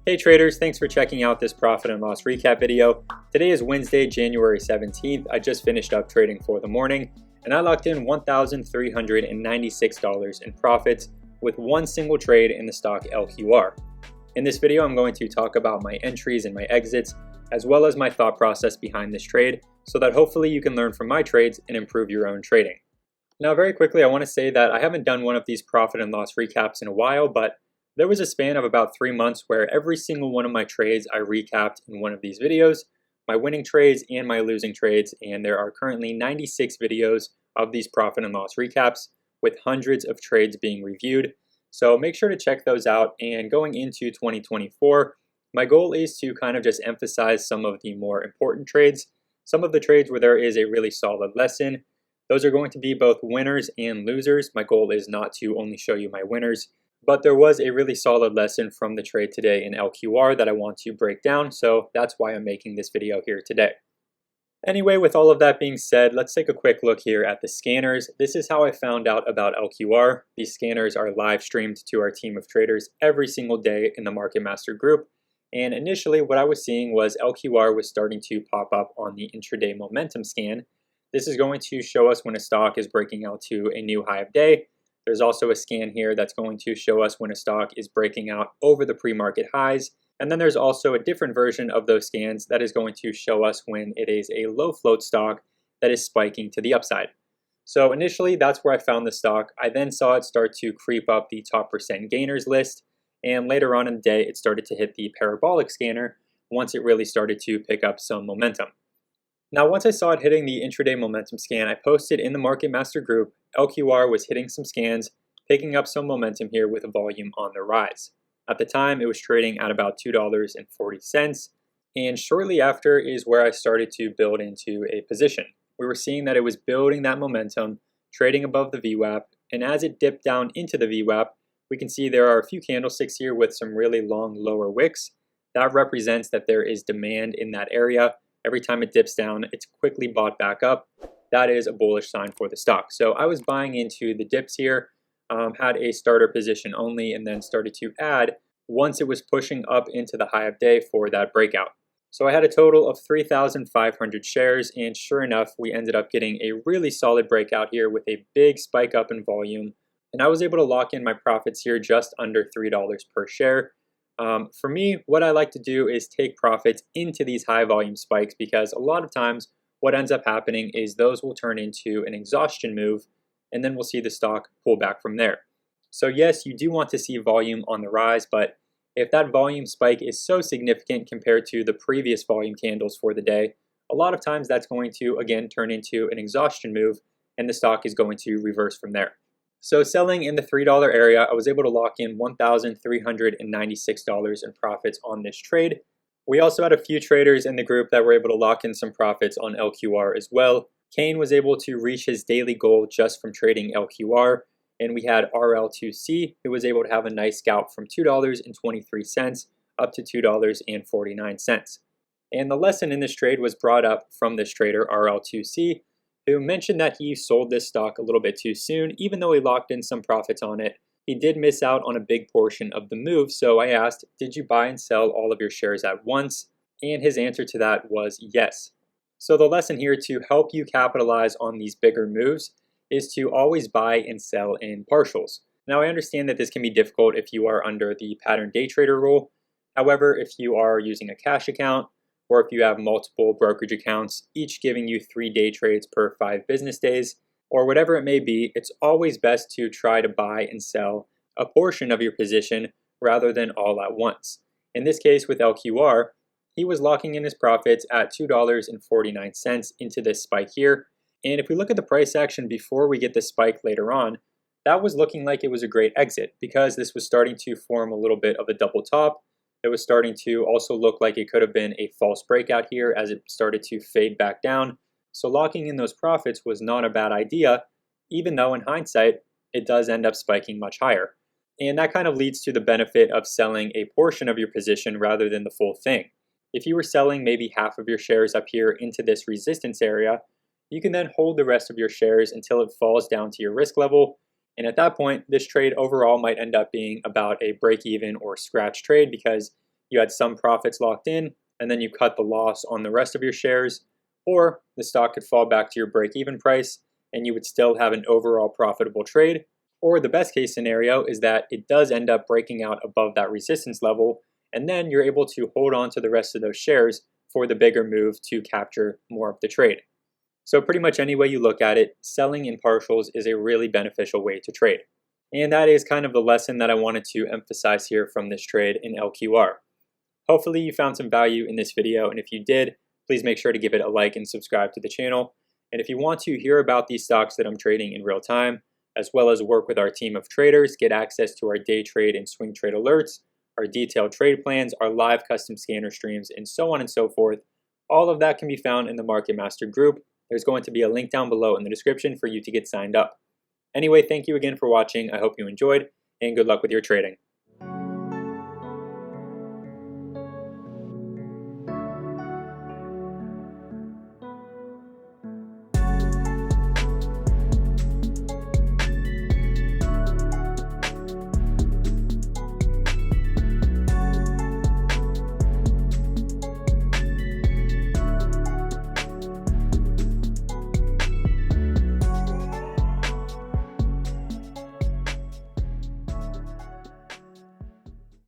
Hey traders, thanks for checking out this profit and loss recap video. Today is Wednesday, January 17th. I just finished up trading for the morning and I locked in $1,396 in profits with one single trade in the stock LQR. In this video, I'm going to talk about my entries and my exits, as well as my thought process behind this trade, so that hopefully you can learn from my trades and improve your own trading. Now, very quickly, I want to say that I haven't done one of these profit and loss recaps in a while, but there was a span of about 3 months where every single one of my trades I recapped in one of these videos, my winning trades and my losing trades, and there are currently 96 videos of these profit and loss recaps with hundreds of trades being reviewed. So make sure to check those out, and going into 2024, my goal is to kind of just emphasize some of the more important trades, some of the trades where there is a really solid lesson. Those are going to be both winners and losers. My goal is not to only show you my winners, but there was a really solid lesson from the trade today in LQR that I want to break down, so that's why I'm making this video here today. Anyway, with all of that being said, let's take a quick look here at the scanners. This is how I found out about LQR. These scanners are live streamed to our team of traders every single day in the Market Master group, and initially what I was seeing was LQR was starting to pop up on the intraday momentum scan. This is going to show us when a stock is breaking out to a new high of day. There's also a scan here that's going to show us when a stock is breaking out over the pre-market highs. And then there's also a different version of those scans that is going to show us when it is a low float stock that is spiking to the upside. So initially, that's where I found the stock. I then saw it start to creep up the top percent gainers list. And later on in the day, it started to hit the parabolic scanner once it really started to pick up some momentum. Now, once I saw it hitting the intraday momentum scan, I posted in the Market Master group, LQR was hitting some scans, picking up some momentum here with a volume on the rise. At the time, it was trading at about $2.40, and shortly after is where I started to build into a position. We were seeing that it was building that momentum, trading above the VWAP, and as it dipped down into the VWAP, we can see there are a few candlesticks here with some really long lower wicks. That represents that there is demand in that area. Every time it dips down, it's quickly bought back up. That is a bullish sign for the stock. So I was buying into the dips here, had a starter position only, and then started to add once it was pushing up into the high of day for that breakout. So I had a total of 3,500 shares, and sure enough, we ended up getting a really solid breakout here with a big spike up in volume. And I was able to lock in my profits here just under $3 per share. For me, what I like to do is take profits into these high volume spikes, because a lot of times what ends up happening is those will turn into an exhaustion move, and then we'll see the stock pull back from there. So yes, you do want to see volume on the rise, but if that volume spike is so significant compared to the previous volume candles for the day, a lot of times that's going to again turn into an exhaustion move, and the stock is going to reverse from there. So selling in the $3 area, I was able to lock in $1,396 in profits on this trade. We also had a few traders in the group that were able to lock in some profits on LQR as well. Kane was able to reach his daily goal just from trading LQR, and we had RL2C, who was able to have a nice scalp from $2.23 up to $2.49. And the lesson in this trade was brought up from this trader, RL2C, who mentioned that he sold this stock a little bit too soon. Even though he locked in some profits on it, he did miss out on a big portion of the move. So I asked, did you buy and sell all of your shares at once? And his answer to that was yes. So the lesson here to help you capitalize on these bigger moves is to always buy and sell in partials. Now, I understand that this can be difficult if you are under the pattern day trader rule. However, if you are using a cash account, or if you have multiple brokerage accounts, each giving you 3 day trades per 5 business days, or whatever it may be, it's always best to try to buy and sell a portion of your position rather than all at once. In this case with LQR, he was locking in his profits at $2.49 into this spike here. And if we look at the price action before we get the spike later on, that was looking like it was a great exit, because this was starting to form a little bit of a double top. It was starting to also look like it could have been a false breakout here as it started to fade back down. So locking in those profits was not a bad idea, even though in hindsight, it does end up spiking much higher. And that kind of leads to the benefit of selling a portion of your position rather than the full thing. If you were selling maybe half of your shares up here into this resistance area, you can then hold the rest of your shares until it falls down to your risk level. And at that point, this trade overall might end up being about a break-even or scratch trade, because you had some profits locked in, and then you cut the loss on the rest of your shares, or the stock could fall back to your break-even price and you would still have an overall profitable trade. Or the best case scenario is that it does end up breaking out above that resistance level, and then you're able to hold on to the rest of those shares for the bigger move to capture more of the trade. So pretty much any way you look at it, selling in partials is a really beneficial way to trade. And that is kind of the lesson that I wanted to emphasize here from this trade in LQR. Hopefully you found some value in this video, and if you did, please make sure to give it a like and subscribe to the channel. And if you want to hear about these stocks that I'm trading in real time, as well as work with our team of traders, get access to our day trade and swing trade alerts, our detailed trade plans, our live custom scanner streams, and so on and so forth, all of that can be found in the Market Master group. There's going to be a link down below in the description for you to get signed up. Anyway, thank you again for watching. I hope you enjoyed, and good luck with your trading.